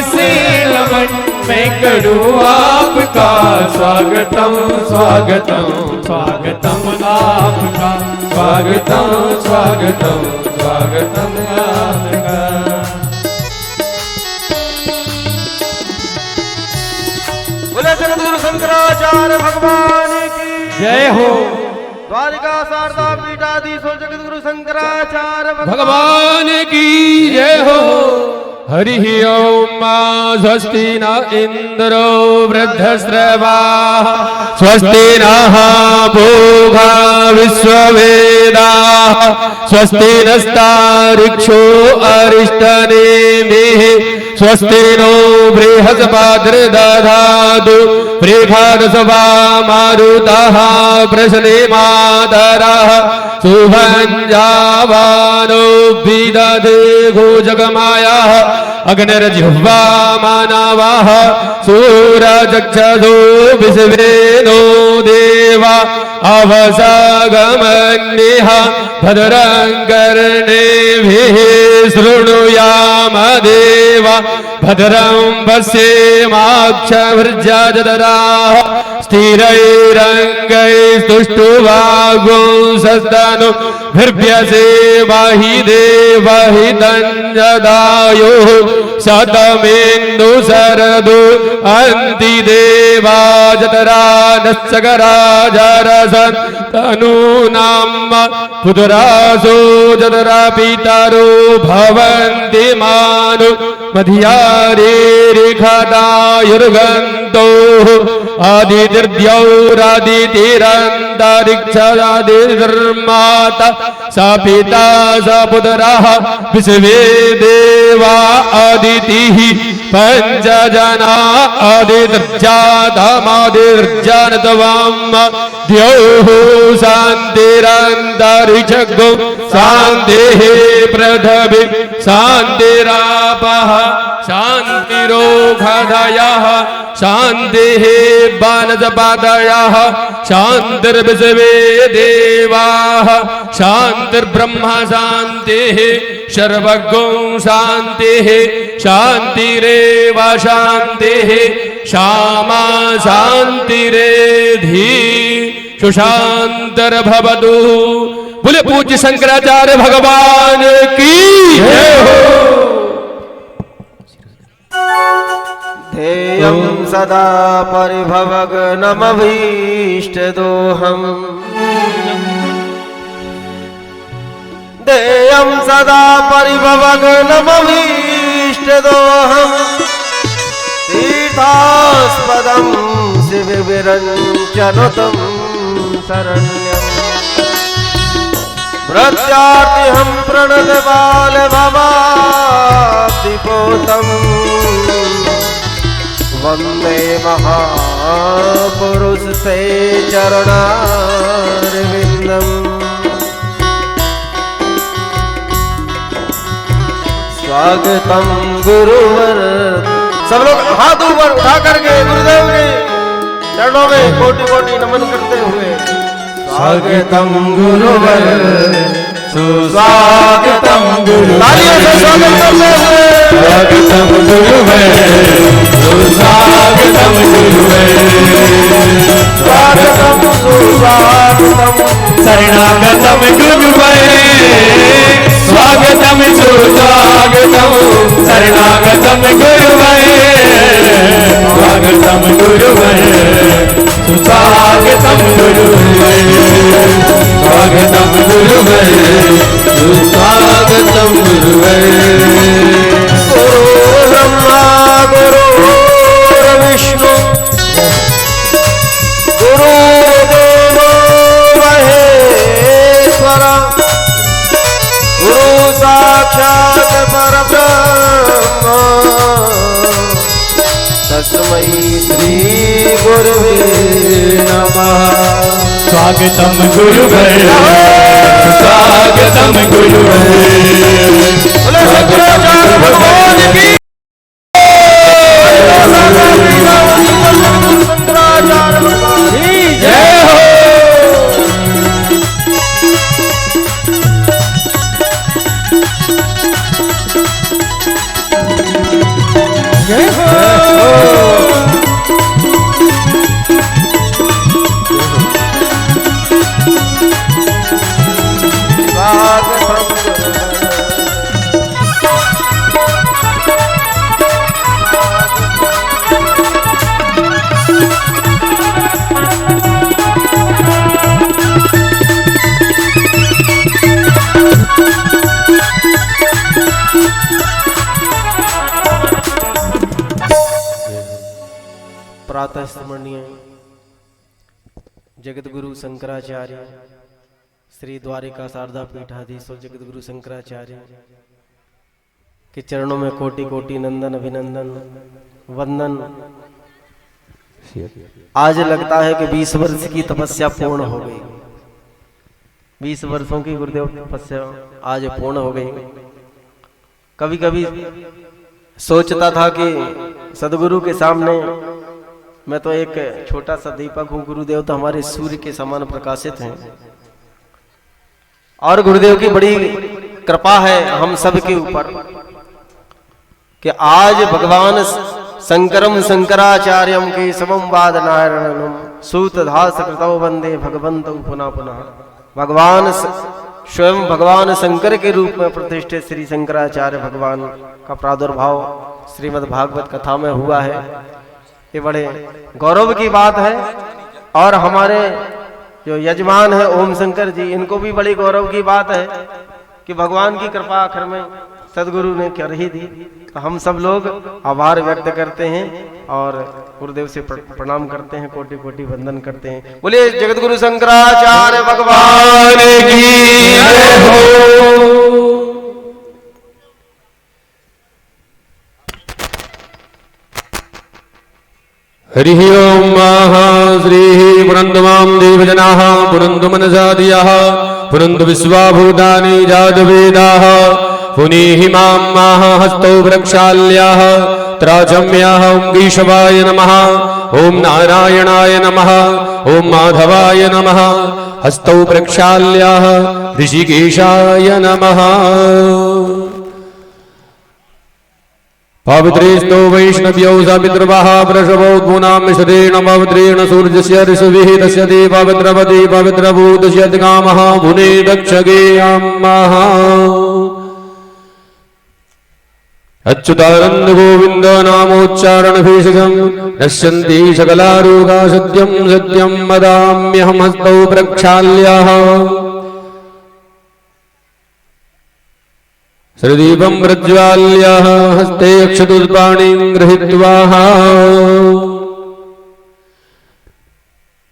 मसीह मन में करूं आपका स्वागतम स्वागतम स्वागतम आपका स्वागतम स्वागतम स्वागतम आपका। बोले जगतगुरु शंकराचार्य भगवान की जय हो। द्वारिका शारदा पीठाधीश्वर जगतगुरु शंकराचार्य भगवान की जय हो। हरि ओम स्वस्ति न इंद्रो वृद्धश्रवाः स्वस्ति नः पूषा विश्ववेदाः स्वस्ति नस्तार्क्ष्यो अरिष्टनेमिः स्वस्ति नो बृहस्पतिर्दधातु बृहस्पतिर्वा मारुतः प्रश्नेमातरः शुभञ्जावानो विदधे घोजगमायः अग्निर्जिह्वा मानवः सूरचक्षुषो विश्वेनो देवा अवसागमन्यः भद्रं कर्णेभिः शृणुयाम देवा भद्रं पश्येमाक्षभिर्यजत्राः स्थिरैरङ्गैस्तुष्टुवागुंसस्तनुभिर्व्यसेमहि देवहितञ्जदायुः शतमेन्दु शरदु अन्ति देवा जतरा नश्चकराजरसन् तनूनां पुत्रासो जतरा पितरो भवन्ति मानु मध्यारेरिखदायुर्गन्तोः आदितिर्द्यौरादितिरन्तरिक्षादिर्माता स पिता स पुत्रः विश्वे देवा अदितिः पञ्चजना अदितिर्जातमादिर्जानतवां द्यौः शान्तिरन्तरिक्षगो शान्तिः पृथिवी शान्तिरापः शान्तिरोषधयः शान्तिः वनस्पतयः शान्तिर्विश्वे देवाः शान्तिर्ब्रह्म शान्तिः सर्वगो शान्तिः शान्तिरेव शान्तिः श्यामा शान्तिरेधि सुशान्तिर्भवतु। बोले पूज्य शंकराचार्य भगवान की जय हो। ध्येयं सदा परिभवग्नमभीष्टदोहम् ध्येयं सदा परिभवग्नमभीष्टदोहम् तीर्थास्पदं शिवविरञ्चनुतं शरण्यम् प्रत्यार्तिहं प्रणतबालभवाब्धिपोतम् वन्दे महापुरुषते चरणारविन्दम् स्वागतम गुरुवर। सब लोग हाथ ऊपर उठा करके गुरुदेव के चरणों में कोटि कोटि नमन करते हुए स्वागतम गुरुवर सुस्वागतम गुरुवर। तालियों से स्वागत करते हुए स्वागतम गुरुवर सुस्वागतम गुरुवर स्वागतम सुस्वागतम शरणागतम गुरुवर स्वागतम सुस्वागतम शरणागतम गुरुवर स्वागतम गुरुवर सुस्वागतम गुरुवर स्वागतम गुरुवर सुस्वागतम गुरुवर। गुरु ब्रह्मा गुरु विष्णु गुरु देवो महेश्वर गुरु साक्षात् परब्रह्म तस्मै श्री गुरुवे नमः। स्वागतम गुरुवर स्वागतम गुरुवर। बोले शंकराचार्य भगवान की शंकराचार्य भगवान की जय हो। जय प्रातः स्मरणीय जगत गुरु शंकराचार्य श्री द्वारिका शारदा पीठाधीश जगत गुरु शंकराचार्य के चरणों में कोटि कोटि नंदन अभिनंदन वंदन। आज लगता है कि 20 वर्ष की तपस्या पूर्ण हो गई। 20 वर्षों की गुरुदेव तपस्या आज पूर्ण हो गई। कभी कभी सोचता था कि सदगुरु के सामने मैं तो एक छोटा सा दीपक हूँ, गुरुदेव तो हमारे सूर्य के समान प्रकाशित हैं और गुरुदेव की बड़ी कृपा है हम सब के ऊपर कि आज भगवान शंकरम शंकराचार्यम के समम वाद नारायणम सूत दास कृतौ वंदे भगवंतौ पुनः पुनः। भगवान स्वयं भगवान शंकर के रूप में प्रतिष्ठित श्री शंकराचार्य भगवान का प्रादुर्भाव श्रीमद् भागवत कथा में हुआ है। ये बड़े गौरव की बात है और हमारे जो यजमान है ओम शंकर जी, इनको भी बड़ी गौरव की बात है कि भगवान की कृपा आखिर में सदगुरु ने कर ही दी। तो हम सब लोग आभार व्यक्त करते हैं और गुरुदेव से प्रणाम करते हैं, कोटि कोटि वंदन करते हैं। बोलिए जगत गुरु शंकराचार्य भगवान की जय हो। हरि ओम श्री पुनन्दुमां देवजनाः पुनन्तु मनसा धियः पुनन्तु विश्वाभूतानि जातवेदाः पुनीहि मां हस्तौ प्रक्षाल्याः त्राचम्याः ॐ केशवाय नमः ॐ नारायणाय नमः ॐ माधवाय नमः हस्तौ प्रक्षाल्याः ऋषिकेशाय नमः। पवित्रेस्तो वैष्णव्यो सपितृवः वृषभोद्भूनामिषदेण पवित्रेण सूर्यस्य ऋषभिः तस्य ते पवित्रवती पवित्रभूतस्य कामः मुने दक्षगे अम्मः। अच्युतानन्द गोविन्द नामोच्चारणभेषजं नश्यन्ति सकलारोगा सत्यं सत्यं वदाम्यहं हस्तौ प्रक्षाल्यः श्रीदीपं प्रज्वाल्य हस्ते अक्षतुष्पाणिं गृहीत्वा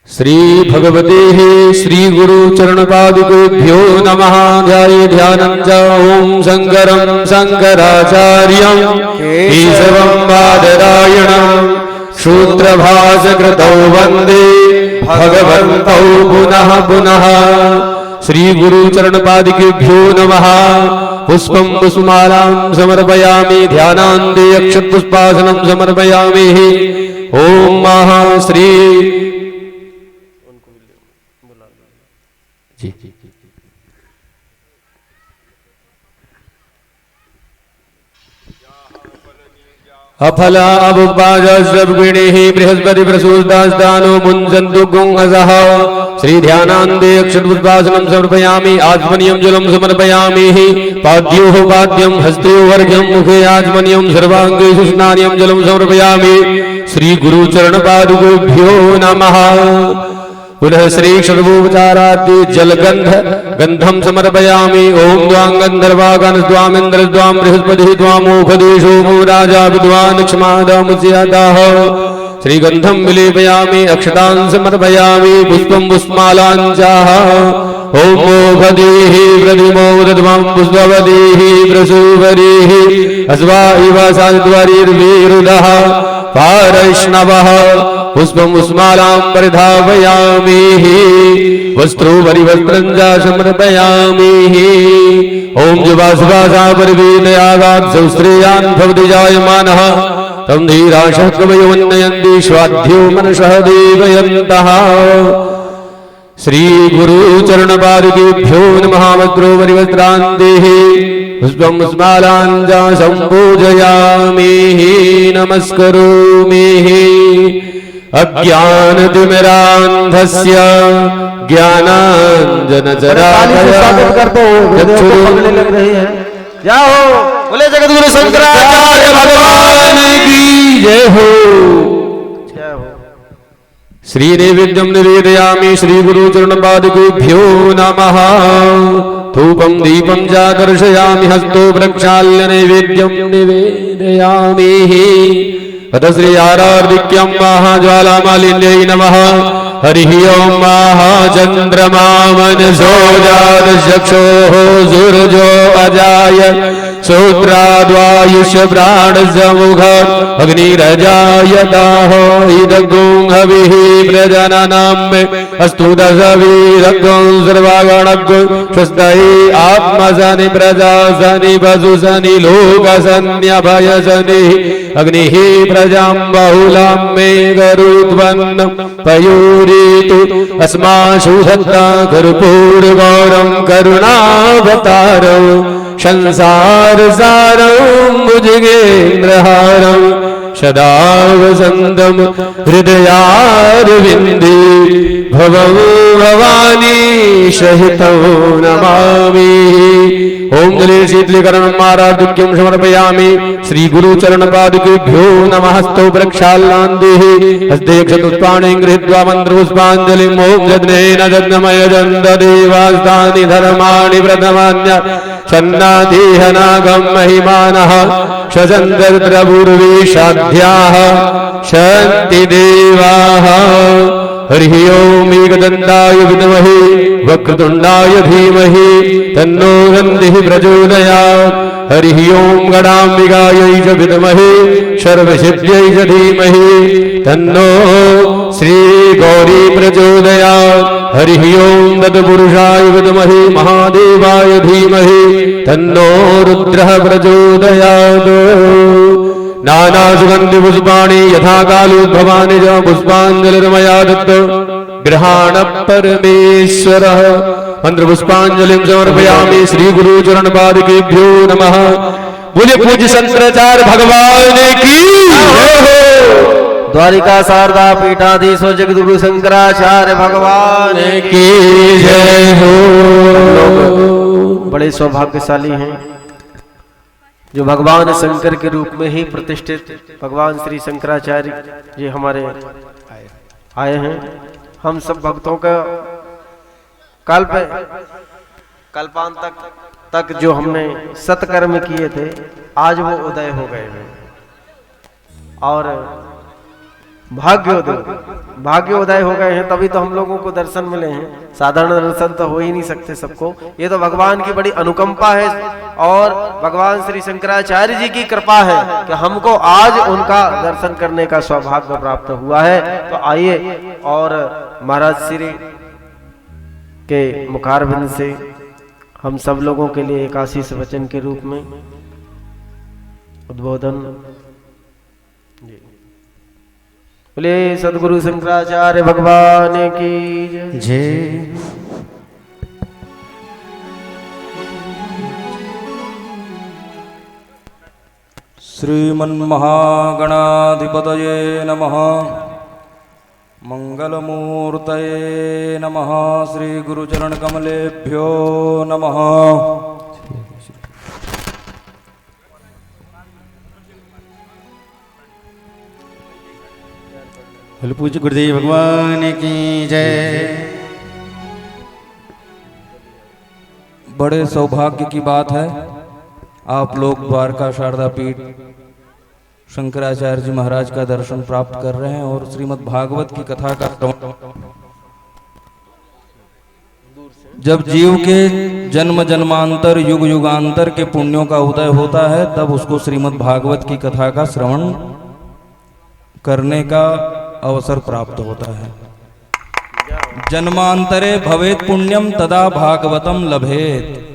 श्री भगवते श्री गुरु चरणपादुकेभ्यो नमः। ध्याये ध्यानं च ॐ शंकरं शंकराचार्यं केशवं बादरायणं सूत्रभासकृतौ वन्दे भगवन्तौ पुनः पुनः। श्री गुरु चरणपादुकेभ्यो नमः। पुष्पं पुष्पमालां समर्पयामि ध्यानान्ते अक्षतपुष्पासनं समर्पयामि। ओम महाश्री जी अफला अबुपाजस्रविणेः बृहस्पति प्रसूदास्तानो मुञ्चन्तु गुंहसः। श्री ध्यानान्ते अक्षतपुष्पासनं समर्पयामि आत्मनियं जलं समर्पयामि। पाद्योः पाद्यं हस्तयोर्घ्यं मुखे आत्मनियं सर्वाङ्गेषु स्नान्यं जलं समर्पयामि। श्री गुरुचरणपादुकेभ्यो नमः। पुनः श्री षड्भुवचाराद्य जलगंध गंधम समर्पयामि। ओम द्वां गंधर्वागण द्वामिंद्र द्वां बृहस्पति द्वामोखदेशो मो राजा विद्वान् क्षमादामुच्यताः। श्री गंधम विलेपयामि अक्षतां समर्पयामि पुष्पं पुष्पमालाञ्चाः। ओम मोखदेः प्रतिमोदध्वं पुष्पवदेः प्रसूवरेः अस्वा इव साद्वारिर्विरुदः पारैष्णवः पुष्पं पुष्पमालां परिधावयामि। वस्त्रो परिवस्त्रं च समर्पयामि। ओम जुवासुवासा परिवेदयागात्सौ श्रेयान् भवति जायमानः तं धीराशः कवयो वन्दयन्ति स्वाध्यो मनसः देवयन्तः। श्री गुरु चरणपादुकेभ्यो नमः। वस्त्रो परिवस्त्रान्तेः पुष्पं पुष्पमालां च सम्पूजयामि नमस्करोमि। अज्ञानतिमिरान्धस्य ज्ञानाञ्जनशलाकया जाओ बोले जगत गुरु शंकराचार्य भगवान की जय हो। श्री नैवेद्यं निवेदयामि श्री गुरु चरणपादुकेभ्यो नमः। धूपं दीपं च दर्शयामि हस्तो प्रक्षाल्य नैवेद्यं निवेदयामि। अथ श्री आरार्दिक्यं महाज्वालामालिन्यै नमः। हरिः ओं महाचन्द्रमा मनसो जातचक्षुः सूरजो अजाय श्रोत्राद्वायुष्य प्राणसमुख अग्निरजायताहो इदगुं हविः प्रजननं मे अस्तु दशवीरगुं सर्वगणगुं स्वस्ति आत्मसनि प्रजासनि वसुसनि लोकसन्यभयसनि अग्निः प्रजां बहुलां मे गरुत्वन्नं पयूरितु अस्मासु सत्ता कर्पूरगौरं करुणावतारं संसार सारं भुजगेन्द्रहारं सदा वसन्तं हृदयारविन्दे भवं भवानी सहितं नमामि। ओम जले शीतलीकरणं आराधुक्यं समर्पयामि। श्री गुरु चरण पादुकेभ्यो नमः। स्तौ प्रक्षालनान्देः हस्ते क्षतुष्पाणिं गृहीत्वा मन्त्रपुष्पाञ्जलिं ओम यज्ञेन यज्ञमय देवास्तानि धर्माणि प्रथमान्य सन्नाधीह नागं महिमानः शजन्तर्द्रपूर्वीषाध्याः शन्ति देवाः। हरिः ओम एकदन्ताय विद्महे वक्रतुण्डाय धीमहि तन्नो दन्तिः प्रचोदयात्। हरिः ओम गणाम्बिकायै च विद्महे सर्वसिद्ध्यै च धीमहि तन्नो श्रीगौरी प्रचोदयात्। हरिः ओम तत्पुरुषाय विद्महे महादेवाय धीमहि तन्नो रुद्रः प्रचोदयात्। नानासुगन्धिपुष्पाणि यथा कालोद्भवानि च पुष्पाञ्जलिर्मया दत्त गृहाण परमेश्वरः। मन्त्रपुष्पाञ्जलिं समर्पयामि। श्री गुरु चरण पादुकेभ्यो नमः। बोले पूज्य शंकराचार्य भगवान की जय हो। द्वारिका शारदा पीठाधीश्वर जगद्गुरु शंकराचार्य भगवान की जय हो। बड़े सौभाग्यशाली हैं जो भगवान शंकर के रूप में ही प्रतिष्ठित भगवान श्री शंकराचार्य जी हमारे आए हैं। हम सब भक्तों का कल्पांत तक जो हमने सत्कर्म किए थे आज वो उदय हो गए हैं और भाग्योदय हो गए हैं, तभी तो हम लोगों को दर्शन मिले हैं। साधारण दर्शन तो हो ही नहीं सकते सबको। ये तो भगवान की बड़ी अनुकंपा है और भगवान श्री शंकराचार्य जी की कृपा है कि हमको आज उनका दर्शन करने का सौभाग्य प्राप्त हुआ है। तो आइए और महाराज श्री के मुखारबिंद से हम सब लोगों के लिए एक आशीष वचन के रूप में उद्बोधन। बोले सद्गुरु शंकराचार्य भगवान की जय। श्रीमन्महागणाधिपतये नमः। मंगलमूर्तये नमः। श्री गुरुचरण कमलेभ्यो नमः। पूज्य गुरुदेव भगवान की जय। बड़े सौभाग्य की बात है आप लोग द्वारका शारदा पीठ शंकराचार्य जी महाराज का दर्शन प्राप्त कर रहे हैं और श्रीमद् भागवत की कथा का जब जीव के जन्म जन्मांतर युग युगांतर के पुण्यों का उदय होता है तब उसको श्रीमद् भागवत की कथा का श्रवण करने का अवसर प्राप्त होता है। जन्मांतरे भवेत पुण्यम तदा भागवतम लभेत।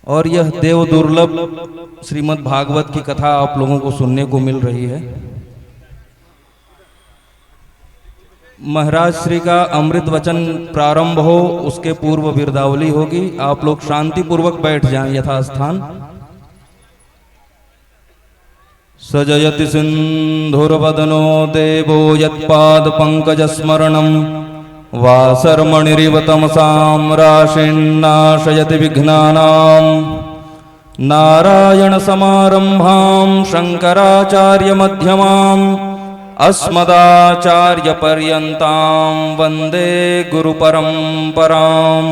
और यह देव दुर्लभ श्रीमद् भागवत की कथा आप लोगों को सुनने को मिल रही है। महाराज श्री का अमृत वचन प्रारंभ हो उसके पूर्व बिरदावली होगी। आप लोग शांति पूर्वक बैठ जाएं यथास्थान। सजयति सिंधुर्वदनो देवो यत्पाद पंकज स्मरणं वासर्मणिरिव तमसां राशिन्नाशयति विघ्नानां। नारायण समारंभां शंकराचार्य मध्यमां अस्मदाचार्य पर्यन्तां वन्दे गुरुपरम्परां।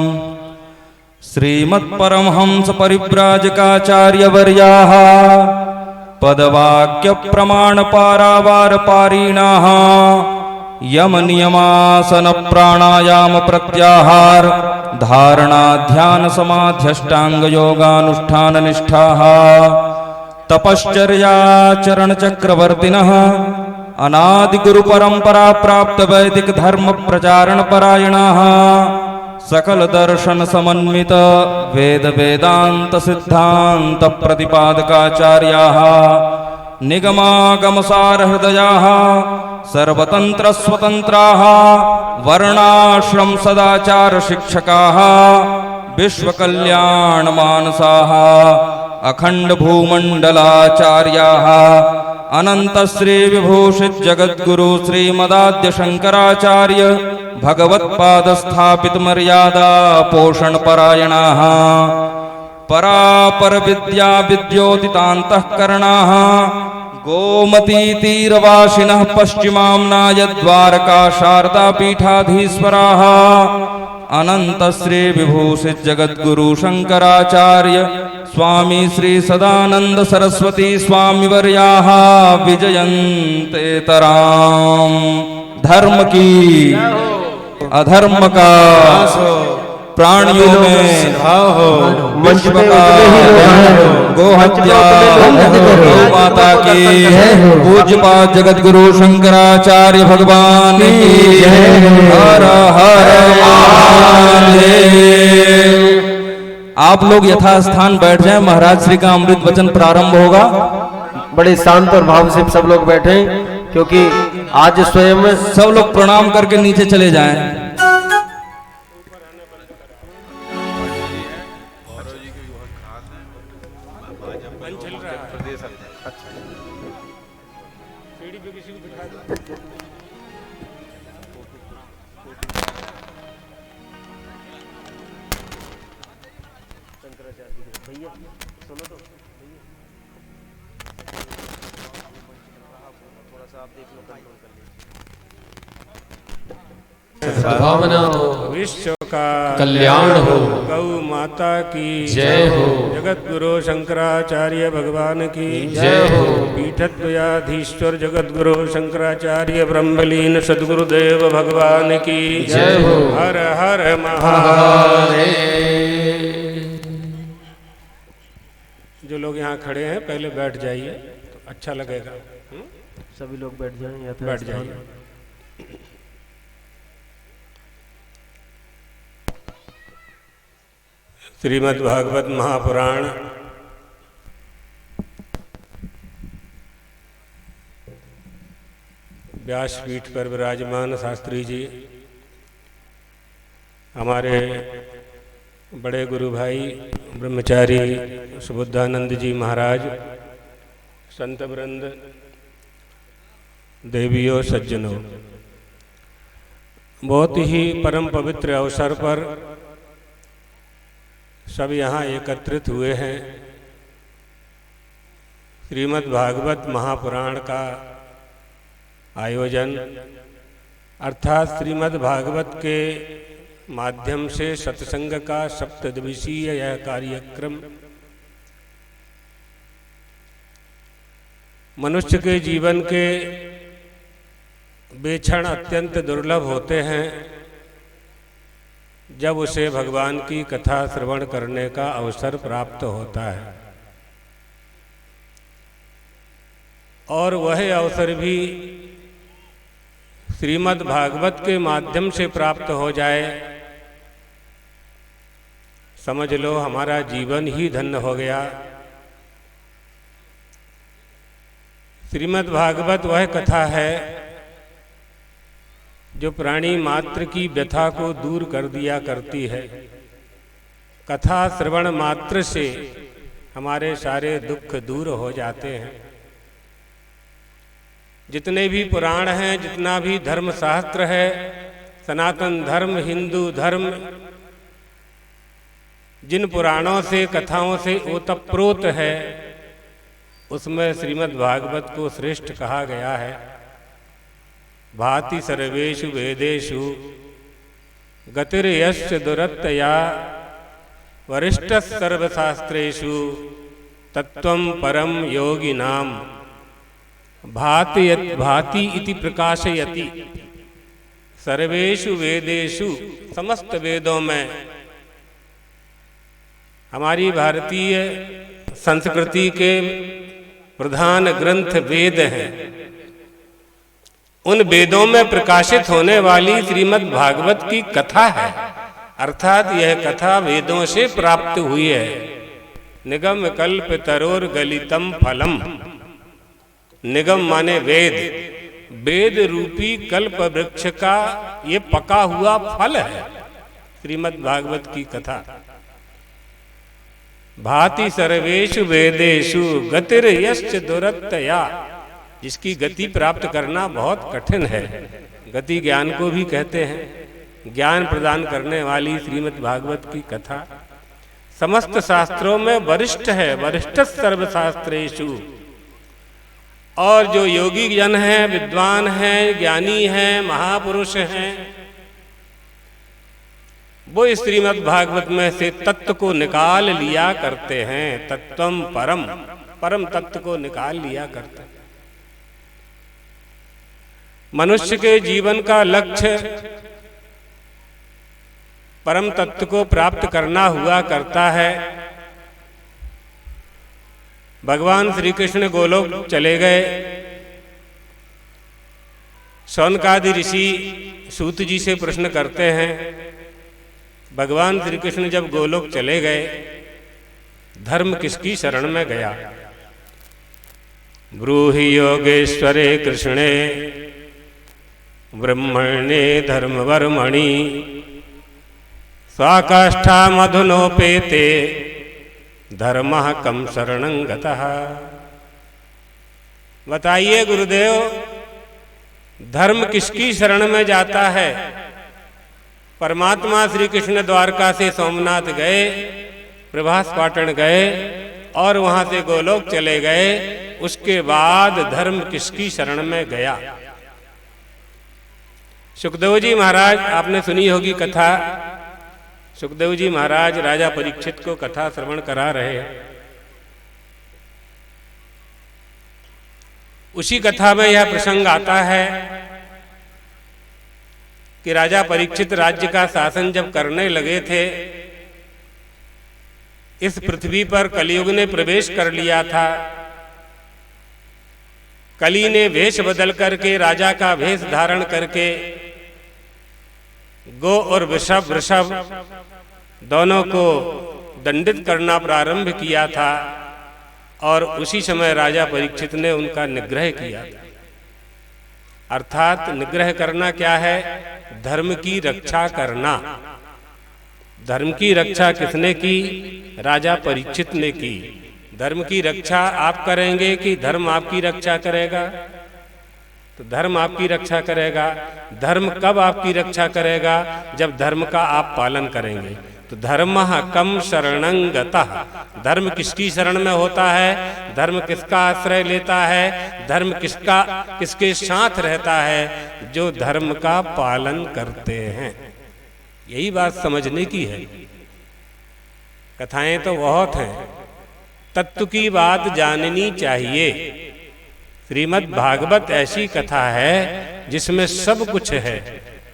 श्रीमत्परमहंस परिव्राजकाचार्य वर्याः पदवाक्य प्रमाण पारावार पारीणाः यम नियमासन प्राणायाम प्रत्याहार धारणा ध्यान समाध्यष्टांग योगानुष्ठान निष्ठाः तपश्चर्याचरण चक्रवर्तिनः अनादि गुरु परंपरा प्राप्त वैदिक धर्म प्रचारण परायणाः सकल दर्शन समन्वित वेद वेदांत सिद्धांत प्रतिपादकाचार्याः निगमागम सार हृदयाः सर्वतंत्र स्वतंत्राः वर्णाश्रम सदाचार शिक्षकाः विश्व कल्याण मानसाः अखंड भूमंडलाचार्याः अनंत श्री विभूषित जगद्गुरु श्रीमदाद्य शंकराचार्य भगवत्पाद स्थापित मर्यादा पोषण परायणाः परापर विद्या विद्योतितान्तःकरणाः गोमती तीरवासिनः पश्चिमाम्नाय द्वारका शारदा पीठाधीश्वराः अनंत श्री विभूषित जगद्गुरु शंकराचार्य स्वामी श्री सदानंद सरस्वती स्वामी वर्याः विजयन्ते तराम। धर्म की अधर्म का प्राणियों में विश्व का गोहत्या गौ माता की पूज्यपाद जगद्गुरु शंकराचार्य भगवान की हर हर महादेव। आप लोग यथास्थान बैठ जाएं, महाराज श्री का अमृत वचन प्रारंभ होगा। बड़े शांत और भाव से सब लोग बैठे, क्योंकि आज स्वयं सब लोग प्रणाम करके नीचे चले जाएं। भावना हो, विश्व का कल्याण हो, गौ माता की जय हो, जगत गुरु शंकराचार्य भगवान की जय हो, पीठद्वयाधीश्वर जगत गुरु शंकराचार्य ब्रह्मलीन सद्गुरुदेव भगवान की जय हो। हर हर महादेव। जो लोग यहाँ खड़े हैं पहले बैठ जाइए तो अच्छा लगेगा। सभी लोग बैठ जाएं, बैठ जाइए। श्रीमद् भागवत महापुराण व्यासपीठ पर विराजमान शास्त्री जी, हमारे बड़े गुरु भाई ब्रह्मचारी सुबुद्धानंद जी महाराज, संत वृंद, देवियों, सज्जनों, बहुत ही परम पवित्र अवसर पर सब यहाँ एकत्रित हुए हैं। श्रीमद् भागवत महापुराण का आयोजन अर्थात श्रीमद् भागवत के माध्यम से सत्संग का सप्तदिवसीय यह कार्यक्रम मनुष्य के जीवन के बेक्षण अत्यंत दुर्लभ होते हैं जब उसे भगवान की कथा श्रवण करने का अवसर प्राप्त होता है, और वह अवसर भी श्रीमद् भागवत के माध्यम से प्राप्त हो जाए, समझ लो हमारा जीवन ही धन्य हो गया। श्रीमद् भागवत वह कथा है जो प्राणी मात्र की व्यथा को दूर कर दिया करती है। कथा श्रवण मात्र से हमारे सारे दुख दूर हो जाते हैं। जितने भी पुराण हैं, जितना भी धर्म शास्त्र है, सनातन धर्म, हिंदू धर्म, जिन पुराणों से कथाओं से ओतप्रोत है, उसमें श्रीमद् भागवत को श्रेष्ठ कहा गया है। भाति सर्वेषु वेदेषु गतिर्यस्य दुरत्तया वरिष्ठ सर्वशास्त्रेषु तत्वं परम योगिनां भाति इति प्रकाशयति। सर्वेषु वेदेषु, समस्त वेदों में, हमारी भारतीय संस्कृति के प्रधान ग्रंथ वेद हैं, उन वेदों में प्रकाशित होने वाली श्रीमद् भागवत की कथा है। अर्थात यह कथा वेदों से प्राप्त हुई है। निगम कल्प तरोर गलितम फलम। निगम माने वेद, वेद रूपी कल्प वृक्ष का ये पका हुआ फल है श्रीमद् भागवत की कथा। भाति सर्वेषु वेदेषु गतिर्यश्च दुरत्तया। जिसकी गति प्राप्त करना बहुत कठिन है। गति ज्ञान को भी कहते हैं। ज्ञान प्रदान करने वाली श्रीमद् भागवत की कथा समस्त शास्त्रों में वरिष्ठ है, वरिष्ठ सर्वशास्त्रेषु। और जो योगी जन हैं, विद्वान हैं, ज्ञानी हैं, महापुरुष हैं, वो इस श्रीमद् भागवत में से तत्व को निकाल लिया करते हैं। तत्वम परम, परम तत्व को निकाल लिया करते हैं। मनुष्य के जीवन का लक्ष्य परम तत्व को प्राप्त करना हुआ करता है। भगवान श्री कृष्ण गोलोक चले गए। शौनकादि ऋषि सूत जी से प्रश्न करते हैं, भगवान श्री कृष्ण जब गोलोक चले गए, धर्म किसकी शरण में गया? ब्रूहि योगेश्वरे कृष्णे ब्रह्मणे धर्मवर्मणि स्वाकाष्ठा मधुनोपेते धर्मः कम शरणं गतः। बताइए गुरुदेव, धर्म किसकी शरण में जाता है? परमात्मा श्री कृष्ण द्वारका से सोमनाथ गए, प्रभास पाटन गए और वहां से गोलोक चले गए। उसके बाद धर्म किसकी शरण में गया? सुखदेव जी महाराज, आपने सुनी होगी कथा। सुखदेव जी महाराज राजा परीक्षित को कथा श्रवण करा रहे हैं। उसी कथा में यह प्रसंग आता है कि राजा परीक्षित राज्य का शासन जब करने लगे थे, इस पृथ्वी पर कलियुग ने प्रवेश कर लिया था। कली ने वेश बदल करके, राजा का वेश धारण करके गो और वृषभ दोनों को दंडित करना प्रारंभ किया था। और उसी समय राजा परीक्षित ने उनका निग्रह किया। अर्थात निग्रह करना क्या है? धर्म की रक्षा करना। धर्म की रक्षा किसने की? राजा परीक्षित ने की। धर्म की रक्षा आप करेंगे कि धर्म आपकी रक्षा करेगा? तो धर्म आपकी रक्षा करेगा। धर्म कब आपकी रक्षा करेगा? जब धर्म का आप पालन करेंगे। तो धर्मः कम शरणं गतः। धर्म किसकी शरण में होता है? धर्म किसका आश्रय लेता है? धर्म किसके साथ रहता है? जो धर्म का पालन करते हैं। यही बात समझने की है। कथाएं तो बहुत हैं, तत्व की बात जाननी चाहिए। श्रीमद् भागवत ऐसी कथा है जिसमें सब कुछ है।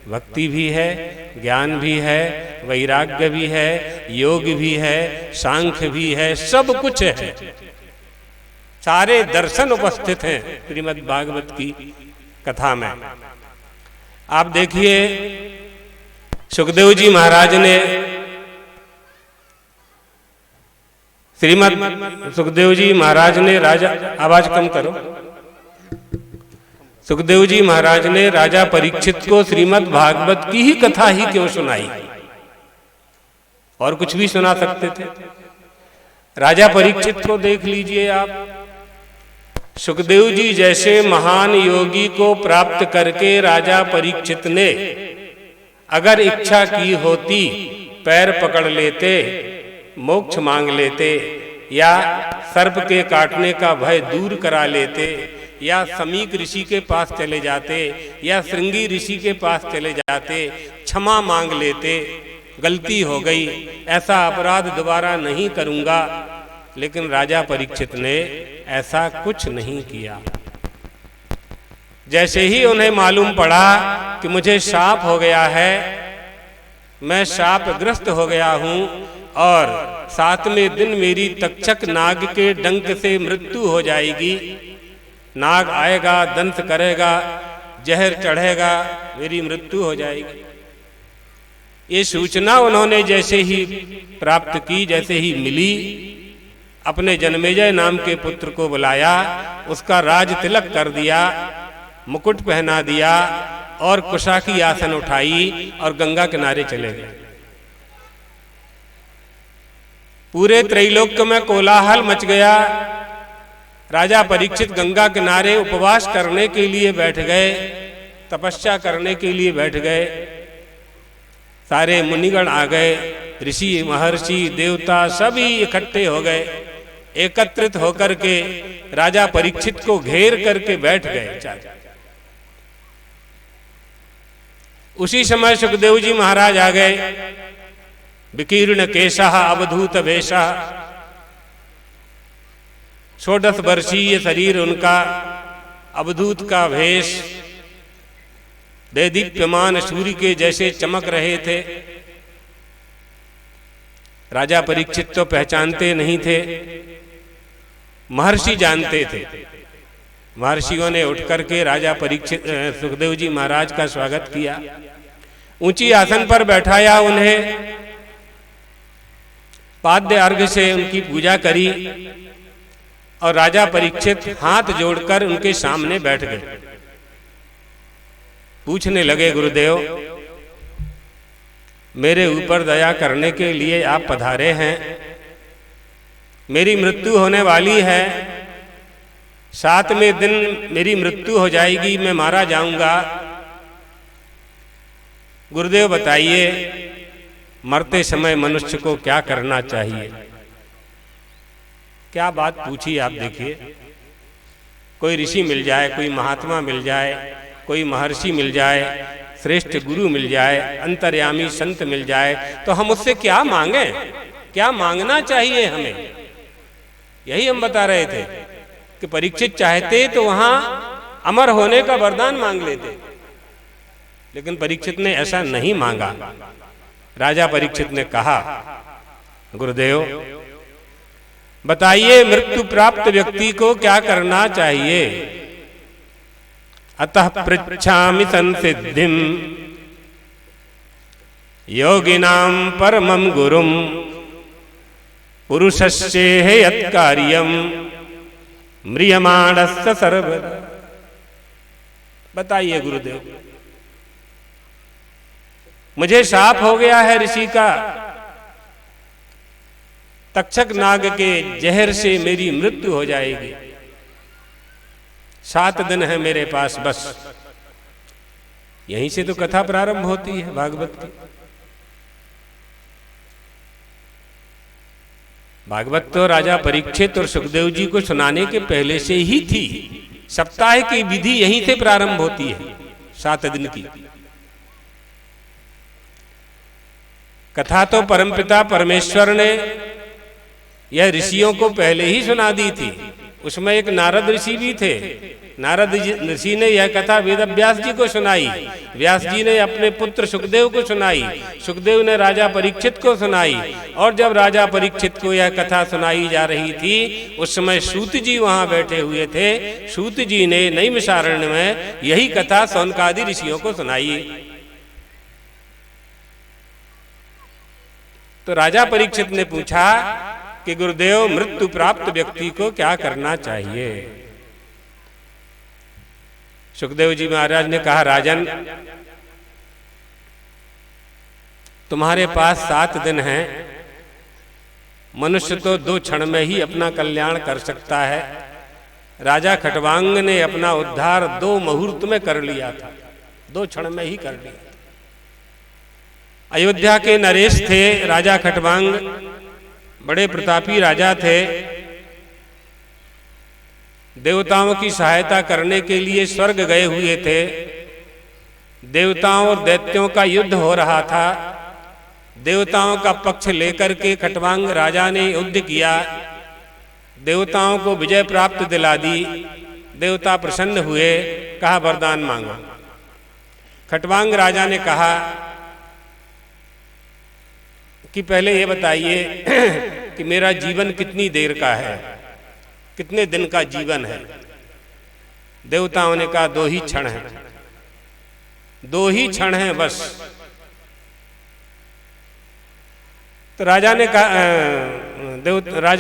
भक्ति भी है, ज्ञान भी है, वैराग्य भी है, योग भी है, सांख्य भी है, सब कुछ है। सारे दर्शन उपस्थित हैं श्रीमद् भागवत की कथा में। आप देखिए, सुखदेव जी महाराज ने सुखदेव जी महाराज ने राजा, आवाज कम करो। सुखदेव जी महाराज ने राजा परीक्षित को श्रीमद् भागवत की ही कथा ही क्यों सुनाई? और कुछ भी सुना सकते थे। राजा परीक्षित को देख लीजिए आप। सुखदेव जी जैसे महान योगी को प्राप्त करके राजा परीक्षित ने अगर इच्छा की होती, पैर पकड़ लेते, मोक्ष मांग लेते, या सर्प के काटने का भय दूर करा लेते, या समीक ऋषि के पास चले जाते, या श्रृंगी ऋषि के पास चले जाते, क्षमा मांग लेते, गलती हो गई, ऐसा अपराध दोबारा नहीं करूंगा। लेकिन राजा परीक्षित ने ऐसा कुछ नहीं किया। जैसे ही उन्हें मालूम पड़ा कि मुझे शाप हो गया है, मैं शापग्रस्त हो गया हूं और 7वें दिन मेरी तक्षक नाग के डंक से मृत्यु हो जाएगी, नाग आएगा, दंश करेगा, जहर चढ़ेगा, मेरी मृत्यु हो जाएगी। ये सूचना उन्होंने जैसे ही प्राप्त की, जैसे ही मिली, अपने जन्मेजय नाम के पुत्र को बुलाया, उसका राज तिलक कर दिया, मुकुट पहना दिया और कुशा की आसन उठाई और गंगा किनारे चले गए। पूरे त्रैलोक्य में कोलाहल मच गया। राजा परीक्षित गंगा किनारे उपवास करने के लिए बैठ गए, तपस्या करने के लिए बैठ गए। सारे मुनिगण आ गए, ऋषि महर्षि देवता सभी इकट्ठे हो गए, एकत्रित होकर के राजा परीक्षित को घेर करके बैठ गए। उसी समय सुखदेव जी महाराज आ गए, विकीर्ण केशः अवधूत वेशः, 16 वर्षीय शरीर उनका, अवधूत का भेष, देदीप्यमान सूर्य के जैसे चमक रहे थे। राजा परीक्षित तो पहचानते नहीं थे, महर्षि जानते थे। महर्षियों ने उठकर के राजा परीक्षित सुखदेव जी महाराज का स्वागत किया, ऊंची आसन पर बैठाया, उन्हें पाद्य अर्घ्य से उनकी पूजा करी और राजा परीक्षित हाथ जोड़कर उनके सामने बैठ गए। पूछने लगे, गुरुदेव मेरे ऊपर दया करने के लिए आप पधारे हैं, मेरी मृत्यु होने वाली है, 7वें दिन मेरी मृत्यु हो जाएगी, मैं मारा जाऊंगा। गुरुदेव बताइए मरते समय मनुष्य को क्या करना चाहिए? क्या बात पूछी आप देखिए। कोई ऋषि मिल जाए, कोई महात्मा मिल जाए, कोई महर्षि मिल जाए, श्रेष्ठ गुरु मिल जाए, अंतर्यामी संत मिल जाए, तो हम उससे क्या मांगे? क्या मांगना चाहिए हमें? यही हम बता रहे थे कि परीक्षित चाहते तो वहां अमर होने का वरदान मांग लेते, लेकिन परीक्षित ने ऐसा नहीं मांगा। राजा परीक्षित ने कहा, गुरुदेव बताइए मृत्यु प्राप्त व्यक्ति को क्या करना चाहिए? अतः पृच्छामि संसिद्धिम योगिनां परमं गुरुम पुरुषस्येह यत्कार्यं म्रियमाणस्य सर्वदा। बताइए गुरुदेव, मुझे शाप हो गया है ऋषि का, तक्षक नाग के जहर से मेरी मृत्यु हो जाएगी, 7 दिन है मेरे पास बस। यहीं से तो कथा प्रारंभ होती है भागवत की। भागवत तो राजा परीक्षित और सुखदेव जी को सुनाने के पहले से ही थी। सप्ताह की विधि यहीं से प्रारंभ होती है, 7 दिन की कथा तो परमपिता परमेश्वर ने यह ऋषियों को पहले ही सुना दी थी। उसमें एक नारद ऋषि भी थे। नारद ऋषि ने यह कथा वेद व्यास जी को सुनाई, व्यास जी ने अपने पुत्र सुखदेव को सुनाई, सुखदेव ने राजा परीक्षित को सुनाई। और जब राजा परीक्षित को यह कथा सुनाई जा रही थी, उस समय सूत जी वहां बैठे हुए थे। सूत जी ने नैमिषारण्य में यही कथा सौनकादि ऋषियों को सुनाई। तो राजा परीक्षित ने पूछा कि गुरुदेव मृत्यु प्राप्त व्यक्ति को क्या करना चाहिए? सुखदेव जी महाराज ने कहा, राजन तुम्हारे पास 7 दिन हैं, मनुष्य तो 2 क्षण में ही अपना कल्याण कर सकता है। राजा खटवांग ने अपना उद्धार 2 मुहूर्त में कर लिया था, 2 क्षण में ही कर लिया। अयोध्या के नरेश थे राजा खटवांग, बड़े प्रतापी राजा थे। देवताओं की सहायता करने के लिए स्वर्ग गए हुए थे। देवताओं और दैत्यों का युद्ध हो रहा था। देवताओं का पक्ष लेकर के खटवांग राजा ने युद्ध किया। देवताओं को विजय प्राप्त दिला दी। देवता प्रसन्न हुए, कहा वरदान मांगो। खटवांग राजा ने कहा कि पहले ये बताइए कि मेरा जीवन कितनी देर का है, कितने दिन का जीवन है। देवताओं ने कहा 2 ही क्षण हैं, 2 ही क्षण हैं बस। तो राजा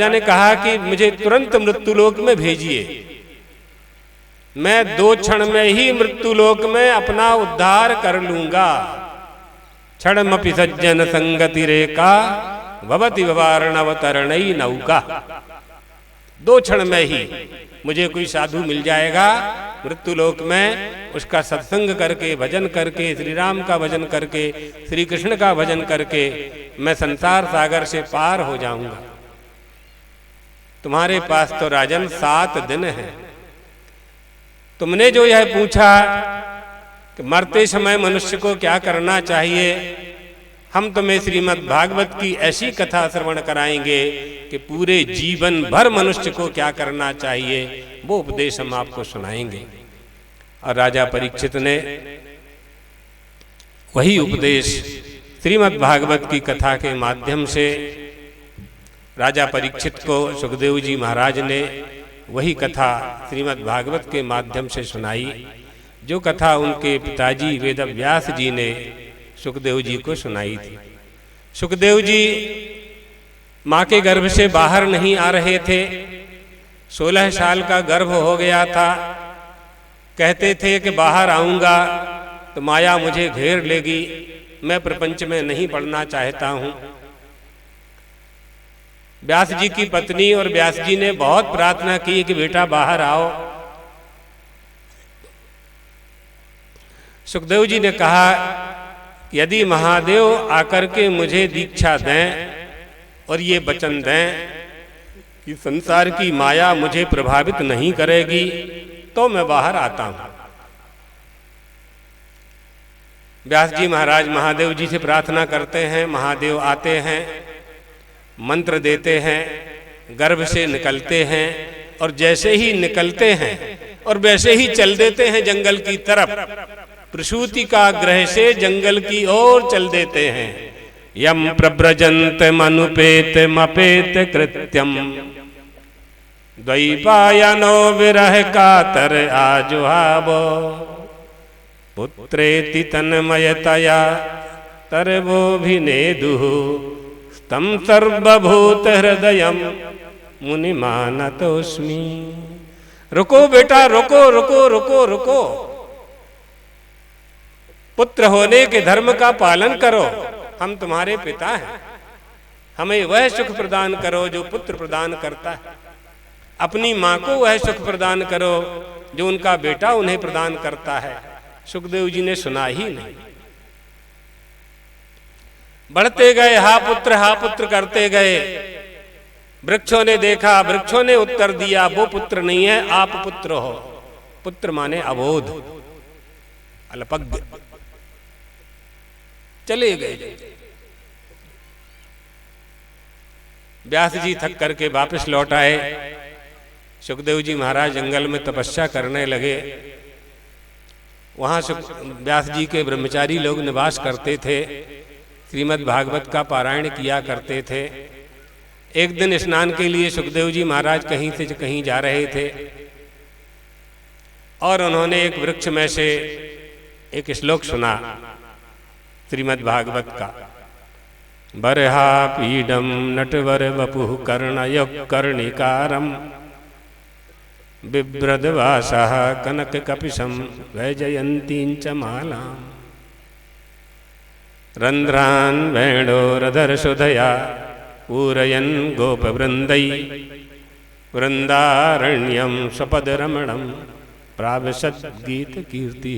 ने कहा कि मुझे तुरंत मृत्युलोक में भेजिए, मैं 2 क्षण में ही मृत्युलोक में अपना उद्धार कर लूंगा। क्षणमपि सज्जन संगति रेखा भवति वारणवतरणई नौका। 2 क्षण में ही मुझे कोई साधु मिल जाएगा मृत्युलोक में, उसका सत्संग करके, भजन करके, श्री राम का भजन करके, श्री कृष्ण का भजन करके मैं संसार सागर से पार हो जाऊंगा। तुम्हारे पास तो राजन 7 दिन हैं। तुमने जो यह पूछा कि मरते समय मनुष्य को क्या करना चाहिए, हम तुम्हें श्रीमद् भागवत की ऐसी कथा श्रवण कराएंगे कि पूरे जीवन भर मनुष्य को क्या करना चाहिए वो उपदेश हम आपको सुनाएंगे। और राजा परीक्षित ने वही उपदेश श्रीमद् भागवत की कथा के माध्यम से राजा परीक्षित को सुखदेव जी महाराज ने वही कथा श्रीमद् भागवत के माध्यम से सुनाई, जो कथा उनके पिताजी वेदव्यास जी ने सुखदेव जी को सुनाई थी। सुखदेव जी माँ के गर्भ से बाहर नहीं आ रहे थे, 16 साल का गर्भ हो गया था। कहते थे कि बाहर आऊंगा तो माया मुझे घेर लेगी, मैं प्रपंच में नहीं पढ़ना चाहता हूं। व्यास जी की पत्नी और व्यास जी ने बहुत प्रार्थना की कि बेटा बाहर आओ। सुखदेव जी ने कहा यदि महादेव आकर के मुझे दीक्षा दें और ये वचन दें कि संसार की माया मुझे प्रभावित नहीं करेगी तो मैं बाहर आता हूं। व्यास जी महाराज महादेव जी से प्रार्थना करते हैं, महादेव आते हैं, मंत्र देते हैं, गर्भ से निकलते हैं और जैसे ही निकलते हैं और वैसे ही चल देते हैं जंगल की तरफ, प्रसूति का ग्रह से जंगल की ओर चल देते हैं। यम प्रव्रजंत मनुपेत मपेत कृत्यम द्वैपायनो विरह कातर आजुहावो पुत्रेति तन्मयतया तरवोभिनेदुः तं सर्वभूत हृदयम मुनिमानतोस्मि। रुको बेटा, रुको रुको रुको रुको, पुत्र होने के धर्म का पालन करो, हम तुम्हारे पिता हैं, हमें वह सुख प्रदान करो जो पुत्र प्रदान करता है। अपनी माँ को वह सुख प्रदान करो जो उनका बेटा उन्हें प्रदान करता है। सुखदेव जी ने सुना ही नहीं, बढ़ते गए हा पुत्र करते गए। वृक्षों ने देखा, वृक्षों ने उत्तर दिया वो पुत्र नहीं है, आप पुत्र हो। पुत्र माने अबोध, अल्पज्ञ। चले गए। व्यास जी थक करके वापस लौट आए। सुखदेव जी महाराज जंगल में तपस्या करने लगे। वहां व्यास जी के ब्रह्मचारी लोग निवास करते थे, श्रीमद् भागवत का पारायण किया करते थे। एक दिन स्नान के लिए सुखदेव जी महाराज कहीं से कहीं जा रहे थे और उन्होंने एक वृक्ष में से एक श्लोक सुना श्रीमद् भागवत का। बरहा पीडम नटवर वपुः कर्णयोग कर्णिकारम बिभ्रदवासः कनक कपिशम वैजयंतीं च मालाम् रंध्रान् वेणोरधरसुधया पूरयन् गोपवृन्दै वृंदारण्यं स्वपदरमणं प्रावशत् गीत कीर्ति।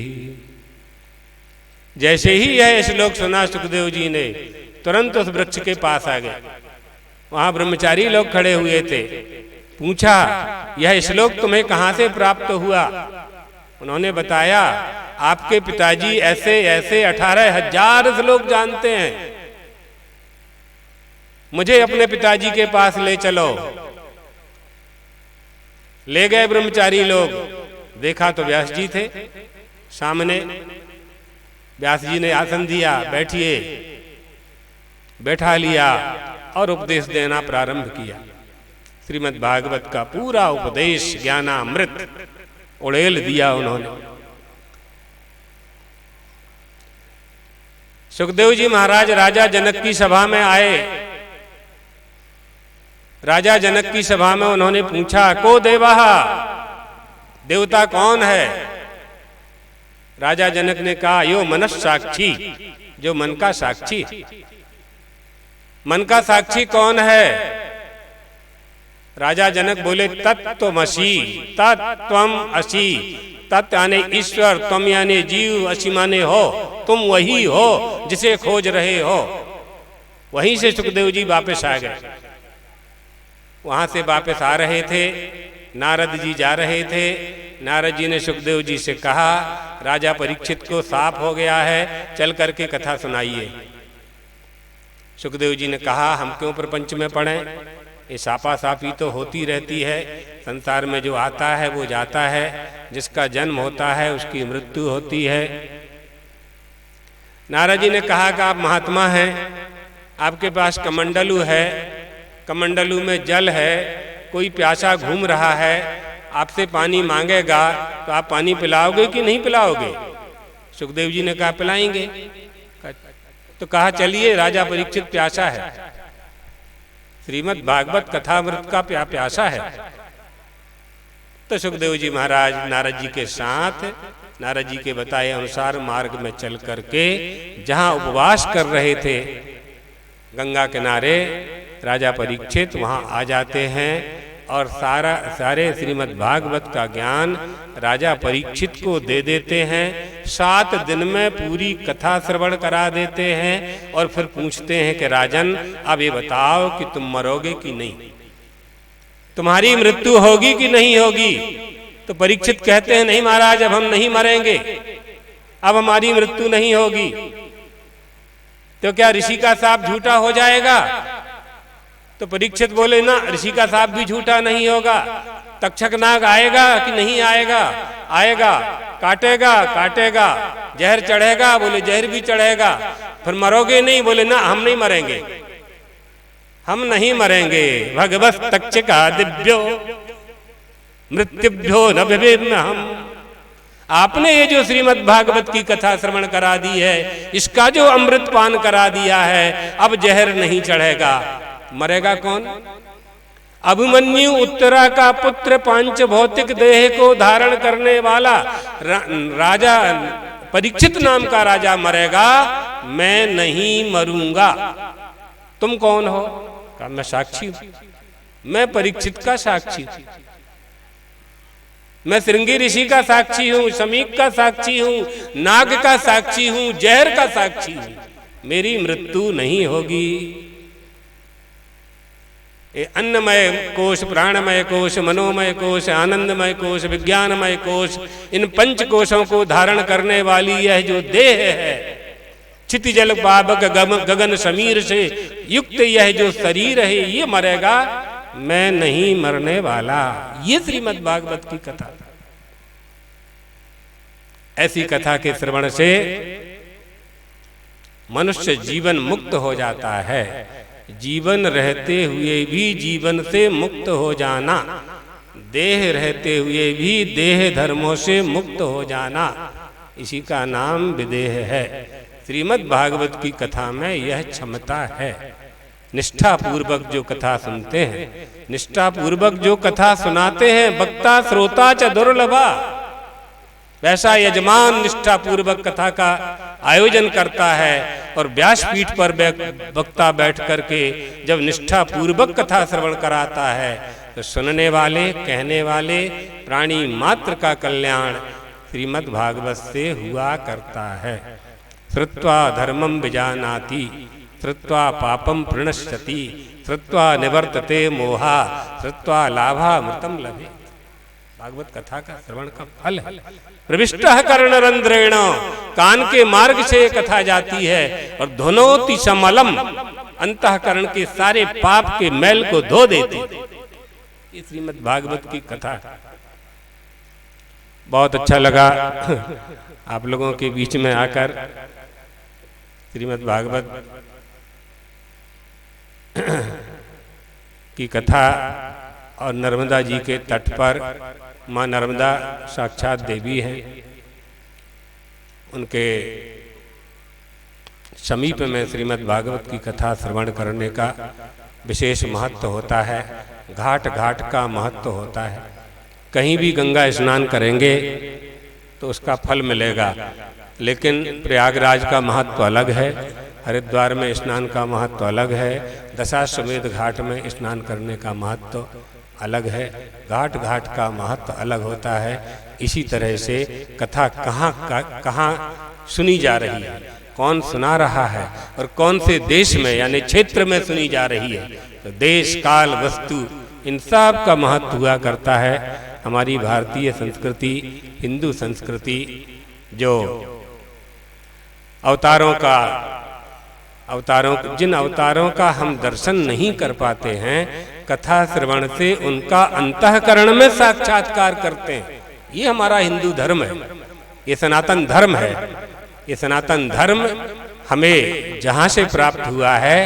जैसे ही यह श्लोक सुना सुखदेव जी ने तुरंत उस वृक्ष के पास आ गए। वहां ब्रह्मचारी लोग खड़े हुए थे। पूछा यह श्लोक तुम्हें कहां से प्राप्त हुआ? उन्होंने बताया आपके पिताजी ऐसे ऐसे 18,000 श्लोक जानते हैं, मुझे अपने पिताजी के पास ले चलो। ले गए ब्रह्मचारी लोग, देखा तो व्यास जी थे सामने। व्यास जी ने आसन दिया, बैठिए, बैठा लिया और उपदेश देना प्रारंभ किया। श्रीमद् भागवत का पूरा उपदेश ज्ञानामृत उड़ेल दिया उन्होंने। सुखदेव जी महाराज राजा जनक की सभा में आए। राजा जनक की सभा में उन्होंने पूछा, को देवा, देवता कौन है? राजा जनक ने कहा, यो मनस साक्षी, जो मन का साक्षी। मन का साक्षी कौन है? राजा जनक बोले, तत्त्वमसि, तत्त्वम असि। तत् यानी ईश्वर, तुम यानी जीव, असि माने हो, तुम वही हो जिसे खोज रहे हो। वहीं से सुखदेव जी वापस आ गए। वहां से वापस आ रहे थे, नारद जी जा रहे थे। नारद जी ने सुखदेव जी से कहा, राजा परीक्षित को साफ हो गया है, चल करके कथा सुनाइए। सुखदेव जी ने कहा, हम क्यों प्रपंच में पड़े? ये सापा सापी तो होती रहती है। संसार में जो आता है वो जाता है, जिसका जन्म होता है उसकी मृत्यु होती है। नारद जी ने कहा कि आप महात्मा हैं, आपके पास कमंडलू है, कमंडलू में जल है, कोई प्यासा घूम रहा है, आपसे पानी मांगेगा तो आप पानी पिलाओगे कि नहीं पिलाओगे? सुखदेव जी ने कहा, पिलाएंगे। तो कहा, चलिए, राजा परीक्षित प्यासा है, श्रीमद् भागवत कथामृत का प्यासा है। तो सुखदेव जी महाराज नारद जी के साथ, नारद जी के बताए अनुसार मार्ग में चल करके जहां उपवास कर रहे थे गंगा किनारे, राजा परीक्षित वहां आ जाते हैं और सारे श्रीमद् भागवत का ज्ञान राजा परीक्षित को दे देते हैं। 7 दिन में पूरी कथा श्रवण करा देते हैं और फिर पूछते हैं कि राजन, अब ये बताओ कि तुम मरोगे कि नहीं, तुम्हारी मृत्यु होगी कि नहीं होगी? तो परीक्षित कहते हैं, नहीं महाराज, अब हम नहीं मरेंगे, अब हमारी मृत्यु नहीं होगी। तो क्या ऋषि का शाप झूठा हो जाएगा? तो परीक्षित बोले, ना, ऋषि का शाप भी झूठा नहीं होगा। तक्षक नाग आएगा कि नहीं आएगा? आएगा, काटेगा, काटेगा, जहर चढ़ेगा, बोले जहर भी चढ़ेगा। फिर मरोगे नहीं? बोले ना, हम नहीं मरेंगे, हम नहीं मरेंगे। भगवत तक्षका दिव्यो मृत्युभ्यो न विभिन्न हम। आपने ये जो श्रीमद् भागवत की कथा श्रवण करा दी है, इसका जो अमृत पान करा दिया है, अब जहर नहीं चढ़ेगा। मरेगा कौन? अभिमन्यु उत्तरा का पुत्र, पांच भौतिक देह को धारण करने वाला राजा परीक्षित नाम का राजा मरेगा, मैं नहीं मरूंगा। तुम कौन हो? कहा, मैं साक्षी हूं, मैं परीक्षित का साक्षी हूं, मैं श्रृंगी ऋषि का साक्षी हूं, समीक का साक्षी हूं, नाग का साक्षी हूं, जहर का साक्षी हूं, मेरी मृत्यु नहीं होगी। ये अन्नमय कोश, प्राणमय कोश, मनोमय कोश, आनंदमय कोश, विज्ञानमय कोश, इन 5 कोशों को धारण करने वाली यह जो देह है, क्षिति जल पावक गगन समीर से युक्त यह जो शरीर है, ये मरेगा, मैं नहीं मरने वाला। ये श्रीमद् भागवत की कथा। ऐसी कथा के श्रवण से मनुष्य जीवन मुक्त हो जाता है। जीवन रहते हुए भी जीवन से मुक्त हो जाना, देह रहते हुए भी देह धर्मों से मुक्त हो जाना, इसी का नाम विदेह है। श्रीमद् भागवत की कथा में यह क्षमता है। निष्ठा पूर्वक जो कथा सुनते हैं, निष्ठा पूर्वक जो कथा सुनाते हैं, वक्ता श्रोता च दुर्लभा, वैसा यजमान निष्ठा पूर्वक कथा का आयोजन करता है और व्यासपीठ पर वक्ता बैठ करके जब निष्ठा पूर्वक कथा श्रवण कराता है, तो सुनने वाले, कहने वाले प्राणी मात्र का कल्याण श्रीमद् भागवत से हुआ करता है। श्रुत्वा धर्मं विजानाति, श्रुत्वा पापं प्रणश्यति, श्रुत्वा निवर्तते मोहा, श्रुत्वा लाभामृतं लभे। भागवत कथा का श्रवण का फल है। प्रविष्टः कर्णरंध्रेण, कान के मार्ग से कथा जाती है और धुनोति समलम, अंतःकरण के सारे पाप के मैल को धो देती। ये श्रीमद् भागवत की कथा बहुत अच्छा लगा आप लोगों के बीच में आकर श्रीमद् भागवत की कथा और नर्मदा जी के तट पर माँ नर्मदा साक्षात देवी हैं, उनके समीप में श्रीमद् भागवत की कथा श्रवण करने का विशेष महत्व होता है। घाट घाट का महत्व होता है। कहीं भी गंगा स्नान करेंगे तो उसका फल मिलेगा, लेकिन प्रयागराज का महत्व अलग है, हरिद्वार में स्नान का महत्व अलग है, दशाश्वमेध घाट में स्नान करने का महत्व अलग है। घाट घाट का महत्व अलग होता है। इसी तरह से कथा कहाँ सुनी जा रही है, कौन सुना रहा है और कौन से देश में यानी क्षेत्र में सुनी जा रही है, तो देश काल वस्तु इन सब का महत्व हुआ करता है। हमारी भारतीय संस्कृति, हिंदू संस्कृति जो जिन अवतारों का हम दर्शन नहीं कर पाते हैं, कथा श्रवण से उनका अंतःकरण में साक्षात्कार करते हैं। ये हमारा हिंदू धर्म है, ये सनातन धर्म है। ये सनातन धर्म हमें जहाँ से प्राप्त हुआ है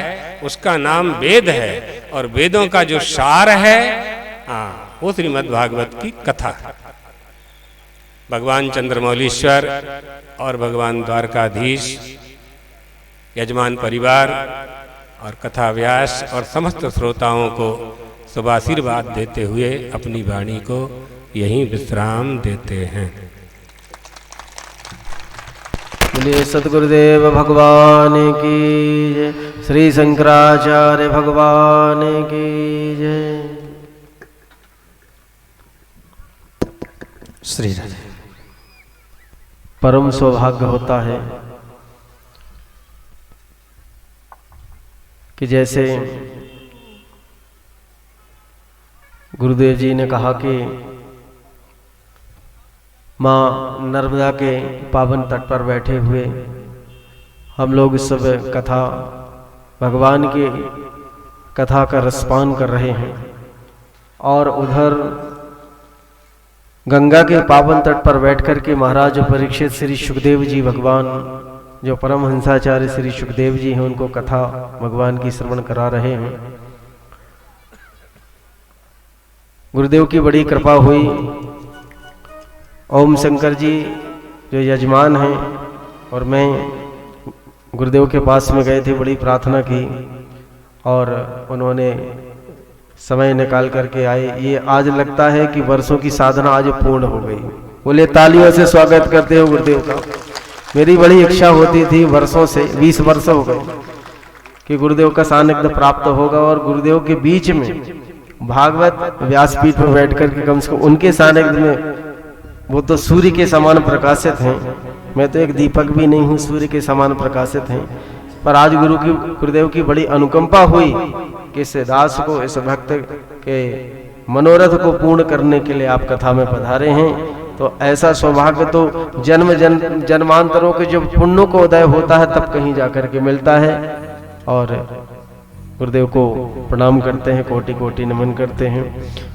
उसका नाम वेद है, और वेदों का जो सार है वो श्रीमद् भागवत की कथा। भगवान चंद्रमौलीश्वर और भगवान द्वारकाधीश, यजमान परिवार और कथा व्यास और समस्त श्रोताओं को शुभाशीर्वाद देते हुए अपनी वाणी को यहीं विश्राम देते हैं। बोलिए सतगुरुदेव भगवान की जय, श्री शंकराचार्य भगवान की जय। श्री राधे। परम सौभाग्य होता है कि जैसे गुरुदेव जी ने कहा कि माँ नर्मदा के पावन तट पर बैठे हुए हम लोग इस सब कथा, भगवान की कथा का रसपान कर रहे हैं, और उधर गंगा के पावन तट पर बैठकर के महाराज परीक्षित श्री सुखदेव जी भगवान, जो परमहंसाचार्य श्री सुखदेव जी हैं, उनको कथा भगवान की श्रवण करा रहे हैं। गुरुदेव की बड़ी कृपा हुई। ओम शंकर जी जो यजमान हैं और मैं गुरुदेव के पास में गए थे, बड़ी प्रार्थना की और उन्होंने समय निकाल करके आए। ये आज लगता है कि वर्षों की साधना आज पूर्ण हो गई। बोले तालियों से स्वागत करते हो गुरुदेव का। मेरी बड़ी इच्छा होती थी वर्षों से, 20 वर्ष हो गए कि गुरुदेव का सानिध्य प्राप्त होगा और गुरुदेव के बीच में भागवत व्यासपीठ पर बैठ कर के कम से कम उनके सानिध्य में, वो तो सूर्य के समान प्रकाशित हैं, मैं तो एक दीपक भी नहीं हूँ, सूर्य के समान प्रकाशित हैं। पर आज गुरुदेव की बड़ी अनुकंपा हुई कि इस दास को, इस भक्त के मनोरथ को पूर्ण करने के लिए आप कथा में पधारे हैं। तो ऐसा सौभाग्य तो जन्मांतरों के जब पुण्यों को उदय होता है तब कहीं जाकर के मिलता है। और गुरुदेव को प्रणाम करते हैं, कोटि कोटि नमन करते हैं।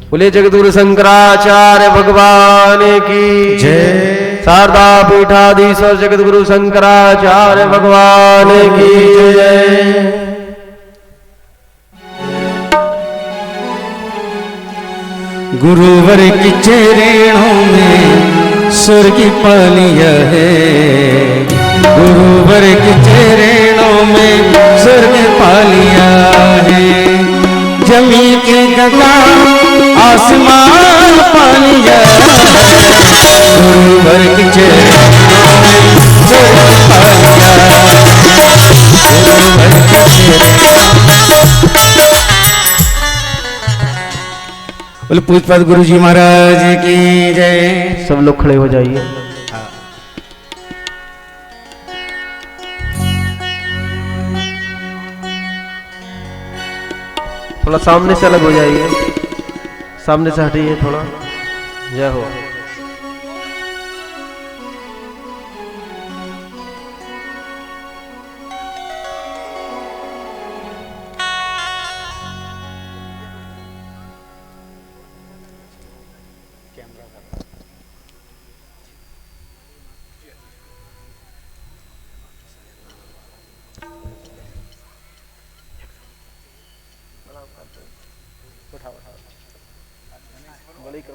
बोले जगद्गुरु शंकराचार्य भगवान की जय। शारदा पीठाधीश्वर जगद्गुरु शंकराचार्य भगवान की जय। गुरुवर की चरणों में स्वर्ग पालिया है, गुरुवर की चरणों में स्वर्ग पालिया है। जमीन के गगन आसमान पालिया है, गुरुवर की चरणों में स्वर्ग पालिया है, गुरुवर की चरणों। बोले पूजपद गुरु जी महाराज की जय। सब लोग खड़े हो जाइए। थोड़ा सामने से अलग हो जाइए, सामने से हटिए थोड़ा। जय हो।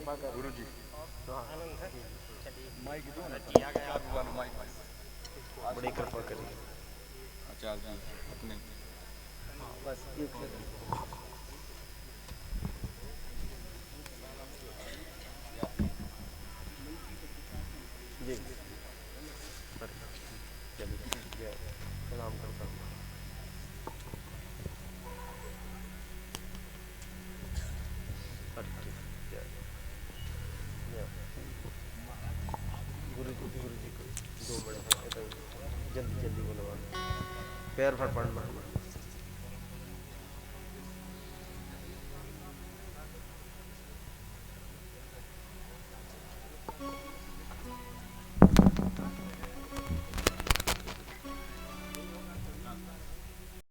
कृपा कर गुरु जी। बड़ी कृपा करिए आचार्य जी अपने बस एक सेकंड जी चलिए प्रणाम करता हूँ गुरु जी को 2 मिनट जल्दी जल्दी बोलवा पैर पर पड़ना